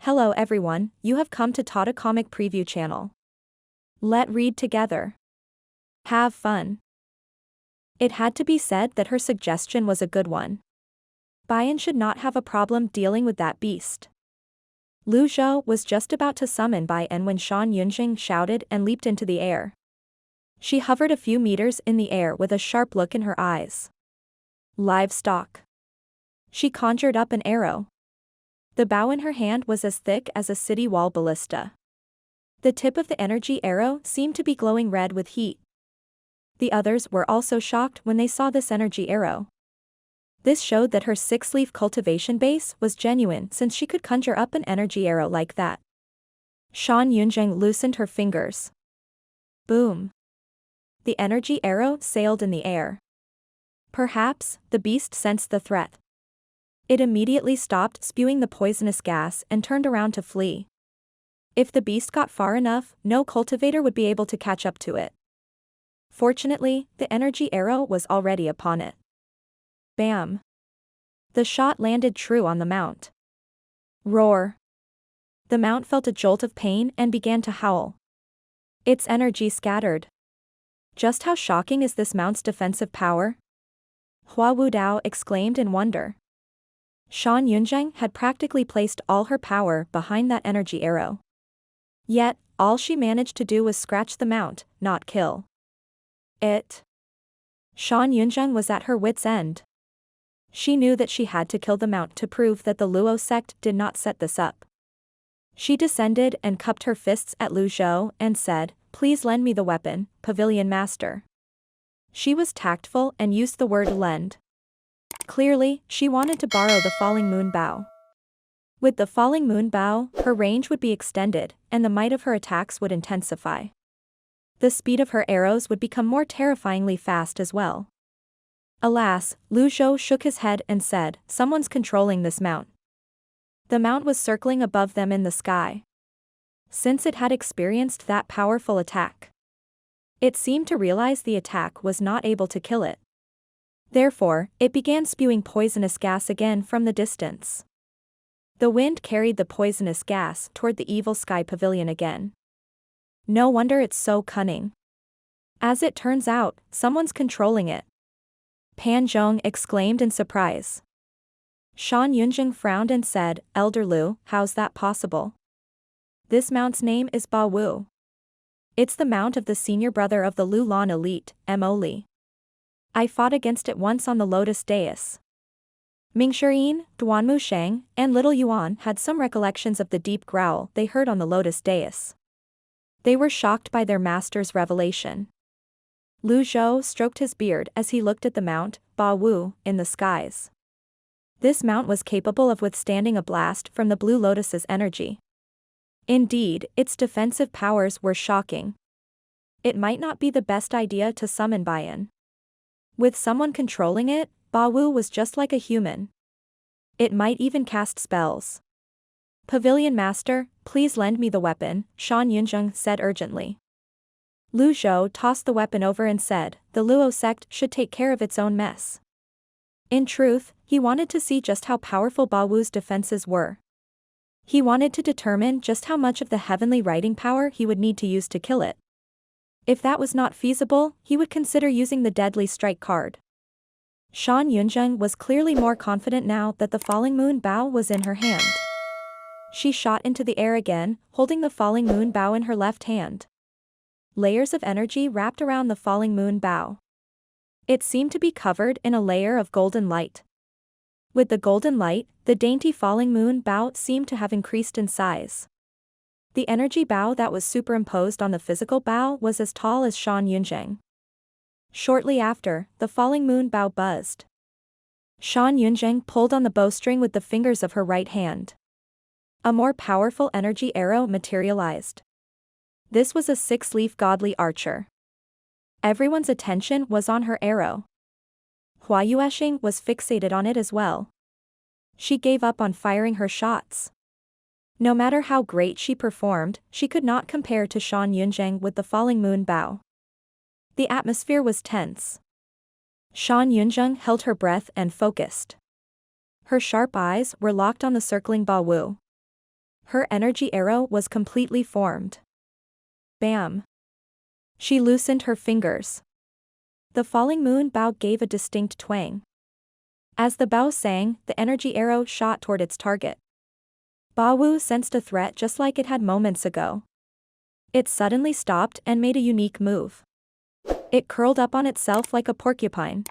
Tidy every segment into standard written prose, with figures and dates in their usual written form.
Hello everyone, you have come to Tata Comic Preview channel. Let read together. Have fun. It had to be said that her suggestion was a good one. Bian should not have a problem dealing with that beast. Zhou was just about to summon Bian when Shan Yunjing shouted and leaped into the air. She hovered a few meters in the air with a sharp look in her eyes. Livestock. She conjured up an arrow. The bow in her hand was as thick as a city wall ballista. The tip of the energy arrow seemed to be glowing red with heat. The others were also shocked when they saw this energy arrow. This showed that her 6-leaf cultivation base was genuine since she could conjure up an energy arrow like that. Shan Yunjing loosened her fingers. Boom. The energy arrow sailed in the air. Perhaps, the beast sensed the threat. It immediately stopped spewing the poisonous gas and turned around to flee. If the beast got far enough, no cultivator would be able to catch up to it. Fortunately, the energy arrow was already upon it. Bam! The shot landed true on the mount. Roar! The mount felt a jolt of pain and began to howl. Its energy scattered. Just how shocking is this mount's defensive power? Hua Wudao exclaimed in wonder. Shan Yunjing had practically placed all her power behind that energy arrow. Yet, all she managed to do was scratch the mount, not kill it. Shan Yunjing was at her wit's end. She knew that she had to kill the mount to prove that the Luo sect did not set this up. She descended and cupped her fists at Zhou and said, "Please lend me the weapon, Pavilion Master." She was tactful and used the word lend. Clearly, she wanted to borrow the falling moon bow. With the falling moon bow, her range would be extended, and the might of her attacks would intensify. The speed of her arrows would become more terrifyingly fast as well. Alas, Zhou shook his head and said, "Someone's controlling this mount." The mount was circling above them in the sky. Since it had experienced that powerful attack, it seemed to realize the attack was not able to kill it. Therefore, it began spewing poisonous gas again from the distance. The wind carried the poisonous gas toward the evil sky pavilion again. No wonder it's so cunning. As it turns out, someone's controlling it. Pan Zhong exclaimed in surprise. Shan Yunjing frowned and said, "Elder Lu, how's that possible? This mount's name is Ba Wu. It's the mount of the senior brother of the Lu Lan elite, Mo Li. I fought against it once on the Lotus Dais." Ming Shirin, Duanmu Sheng, and Little Yuan had some recollections of the deep growl they heard on the Lotus Dais. They were shocked by their master's revelation. Zhou stroked his beard as he looked at the mount, Ba Wu, in the skies. This mount was capable of withstanding a blast from the Blue Lotus's energy. Indeed, its defensive powers were shocking. It might not be the best idea to summon Bian. With someone controlling it, Ba Wu was just like a human. It might even cast spells. "Pavilion Master, please lend me the weapon," Shan Yunjing said urgently. Zhou tossed the weapon over and said, "The Luo sect should take care of its own mess." In truth, he wanted to see just how powerful Ba Wu's defenses were. He wanted to determine just how much of the heavenly writing power he would need to use to kill it. If that was not feasible, he would consider using the deadly strike card. Shan Yunjing was clearly more confident now that the falling moon bow was in her hand. She shot into the air again, holding the falling moon bow in her left hand. Layers of energy wrapped around the falling moon bow. It seemed to be covered in a layer of golden light. With the golden light, the dainty falling moon bow seemed to have increased in size. The energy bow that was superimposed on the physical bow was as tall as Shan Yunjing. Shortly after, the falling moon bow buzzed. Shan Yunjing pulled on the bowstring with the fingers of her right hand. A more powerful energy arrow materialized. This was a 6-leaf godly archer. Everyone's attention was on her arrow. Hua Yueshing was fixated on it as well. She gave up on firing her shots. No matter how great she performed, she could not compare to Shan Yunjing with the falling moon bow. The atmosphere was tense. Shan Yunjing held her breath and focused. Her sharp eyes were locked on the circling Ba Wu. Her energy arrow was completely formed. Bam! She loosened her fingers. The falling moon bow gave a distinct twang. As the bow sang, the energy arrow shot toward its target. Ba Wu sensed a threat just like it had moments ago. It suddenly stopped and made a unique move. It curled up on itself like a porcupine.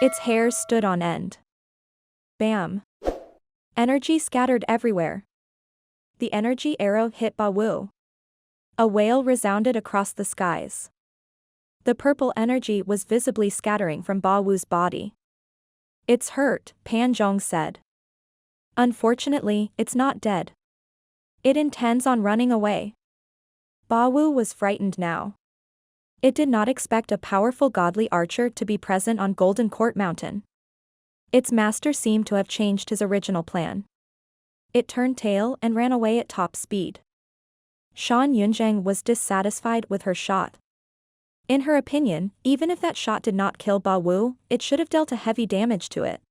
Its hairs stood on end. Bam! Energy scattered everywhere. The energy arrow hit Ba Wu. A wail resounded across the skies. The purple energy was visibly scattering from Ba Wu's body. "It's hurt," Pan Zhong said. "Unfortunately, it's not dead. It intends on running away." Ba Wu was frightened now. It did not expect a powerful godly archer to be present on Golden Court Mountain. Its master seemed to have changed his original plan. It turned tail and ran away at top speed. Shan Yunzheng was dissatisfied with her shot. In her opinion, even if that shot did not kill Ba Wu, it should have dealt a heavy damage to it.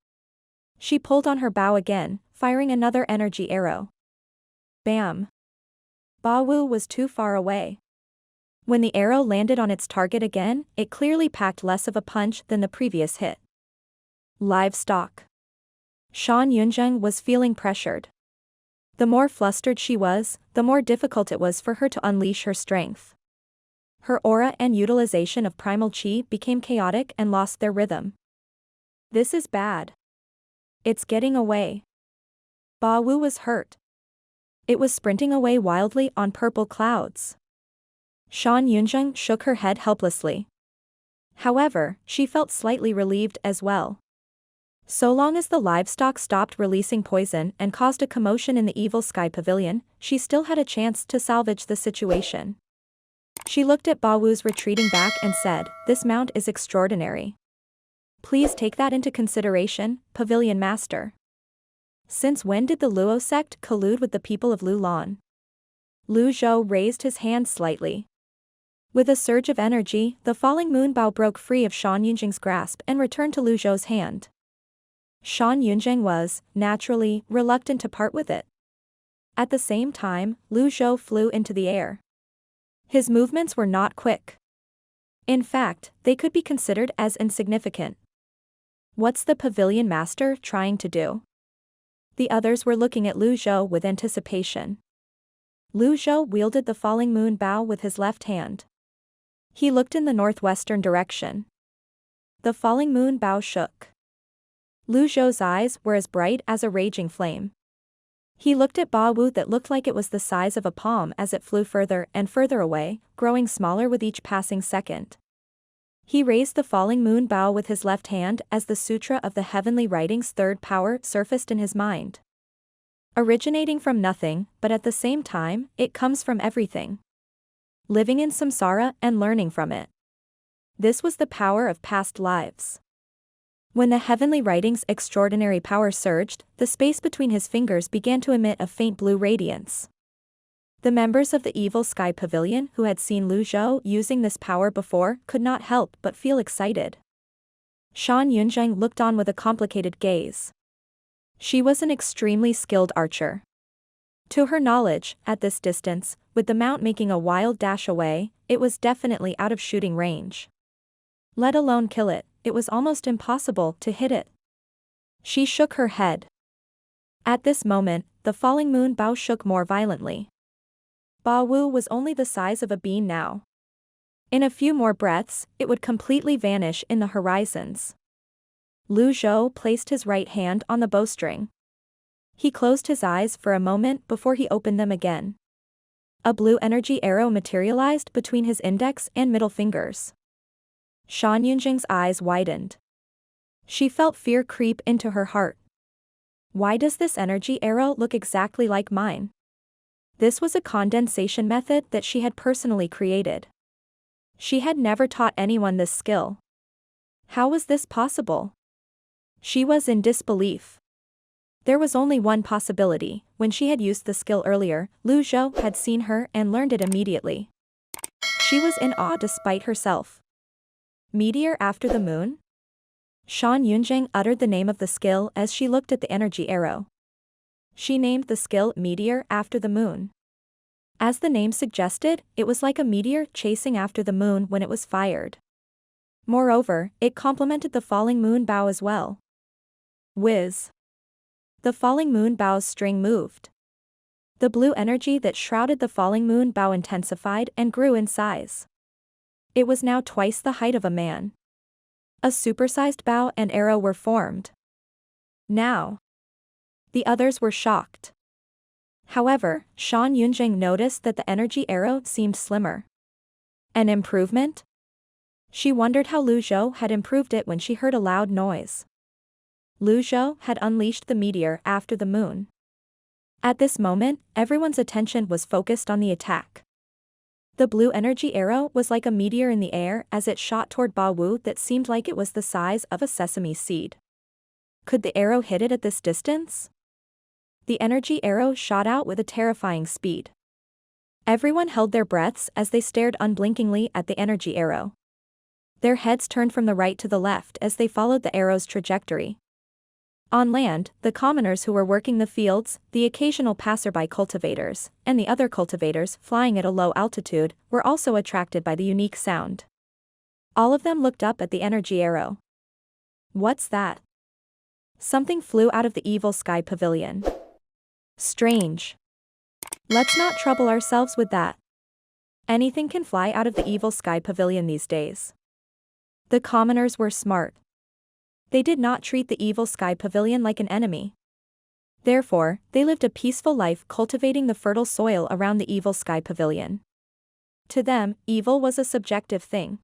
She pulled on her bow again, firing another energy arrow. Bam! Ba Wu was too far away. When the arrow landed on its target again, it clearly packed less of a punch than the previous hit. Livestock. Shan Yunzheng was feeling pressured. The more flustered she was, the more difficult it was for her to unleash her strength. Her aura and utilization of primal chi became chaotic and lost their rhythm. This is bad. It's getting away. Ba Wu was hurt. It was sprinting away wildly on purple clouds. Shan Yunzheng shook her head helplessly. However, she felt slightly relieved as well. So long as the livestock stopped releasing poison and caused a commotion in the evil sky pavilion, she still had a chance to salvage the situation. She looked at Ba Wu's retreating back and said, "This mount is extraordinary. Please take that into consideration, Pavilion Master." Since when did the Luo sect collude with the people of Lulan? Lu Zhou raised his hand slightly. With a surge of energy, the falling moon bow broke free of Shan Yunzheng's grasp and returned to Lu Zhou's hand. Shan Yunzheng was, naturally, reluctant to part with it. At the same time, Lu Zhou flew into the air. His movements were not quick. In fact, they could be considered as insignificant. What's the Pavilion Master trying to do? The others were looking at Lu Zhou with anticipation. Lu Zhou wielded the falling moon bow with his left hand. He looked in the northwestern direction. The falling moon bow shook. Lu Zhou's eyes were as bright as a raging flame. He looked at Ba Wu that looked like it was the size of a palm as it flew further and further away, growing smaller with each passing second. He raised the falling moon bow with his left hand as the Sutra of the Heavenly Writing's third power surfaced in his mind. Originating from nothing, but at the same time, it comes from everything. Living in samsara and learning from it. This was the power of past lives. When the Heavenly Writing's extraordinary power surged, the space between his fingers began to emit a faint blue radiance. The members of the Evil Sky Pavilion who had seen Lu Zhou using this power before could not help but feel excited. Shan Yunzheng looked on with a complicated gaze. She was an extremely skilled archer. To her knowledge, at this distance, with the mount making a wild dash away, it was definitely out of shooting range. Let alone kill it, it was almost impossible to hit it. She shook her head. At this moment, the falling moon bow shook more violently. Ba Wu was only the size of a bean now. In a few more breaths, it would completely vanish in the horizons. Lu Zhou placed his right hand on the bowstring. He closed his eyes for a moment before he opened them again. A blue energy arrow materialized between his index and middle fingers. Shan Yunzheng's eyes widened. She felt fear creep into her heart. Why does this energy arrow look exactly like mine? This was a condensation method that she had personally created. She had never taught anyone this skill. How was this possible? She was in disbelief. There was only one possibility: when she had used the skill earlier, Lu Zhou had seen her and learned it immediately. She was in awe despite herself. Meteor after the moon? Shan Yunzheng uttered the name of the skill as she looked at the energy arrow. She named the skill meteor after the moon. As the name suggested, it was like a meteor chasing after the moon when it was fired. Moreover, it complemented the falling moon bow as well. Whiz. The falling moon bow's string moved. The blue energy that shrouded the falling moon bow intensified and grew in size. It was now twice the height of a man. A supersized bow and arrow were formed. Now. The others were shocked. However, Shan Yunjing noticed that the energy arrow seemed slimmer. An improvement? She wondered how Lu Zhou had improved it when she heard a loud noise. Lu Zhou had unleashed the meteor after the moon. At this moment, everyone's attention was focused on the attack. The blue energy arrow was like a meteor in the air as it shot toward Ba Wu that seemed like it was the size of a sesame seed. Could the arrow hit it at this distance? The energy arrow shot out with a terrifying speed. Everyone held their breaths as they stared unblinkingly at the energy arrow. Their heads turned from the right to the left as they followed the arrow's trajectory. On land, the commoners who were working the fields, the occasional passerby cultivators, and the other cultivators flying at a low altitude, were also attracted by the unique sound. All of them looked up at the energy arrow. What's that? Something flew out of the evil sky pavilion. Strange. Let's not trouble ourselves with that. Anything can fly out of the evil sky pavilion these days. The commoners were smart. They did not treat the evil sky pavilion like an enemy. Therefore, they lived a peaceful life cultivating the fertile soil around the evil sky pavilion. To them, evil was a subjective thing.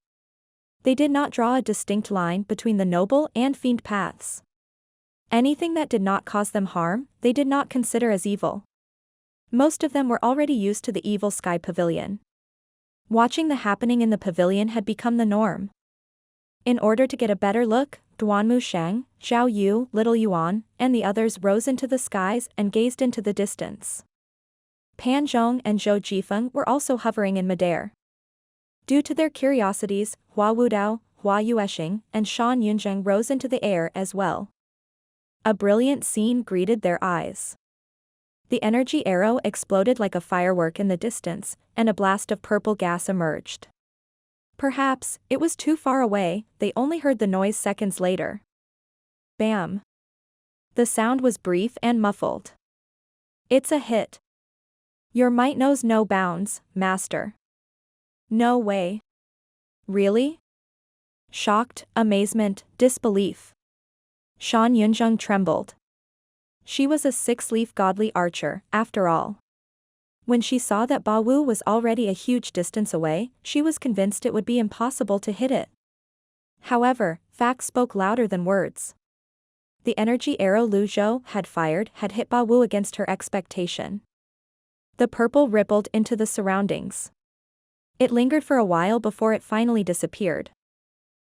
They did not draw a distinct line between the noble and fiend paths. Anything that did not cause them harm, they did not consider as evil. Most of them were already used to the evil sky pavilion. Watching the happening in the pavilion had become the norm. In order to get a better look, Duanmu Shang, Zhao Yu, Little Yuan, and the others rose into the skies and gazed into the distance. Pan Zhong and Zhou Jifeng were also hovering in midair. Due to their curiosities, Hua Wudao, Hua Yueshing, and Shan Yunjing rose into the air as well. A brilliant scene greeted their eyes. The energy arrow exploded like a firework in the distance, and a blast of purple gas emerged. Perhaps, it was too far away, they only heard the noise seconds later. Bam! The sound was brief and muffled. It's a hit. Your might knows no bounds, master. No way. Really? Shocked, amazement, disbelief. Shan Yunjung trembled. She was a six-leaf godly archer, after all. When she saw that Ba Wu was already a huge distance away, she was convinced it would be impossible to hit it. However, facts spoke louder than words. The energy arrow Lu Zhou had fired had hit Ba Wu against her expectation. The purple rippled into the surroundings. It lingered for a while before it finally disappeared.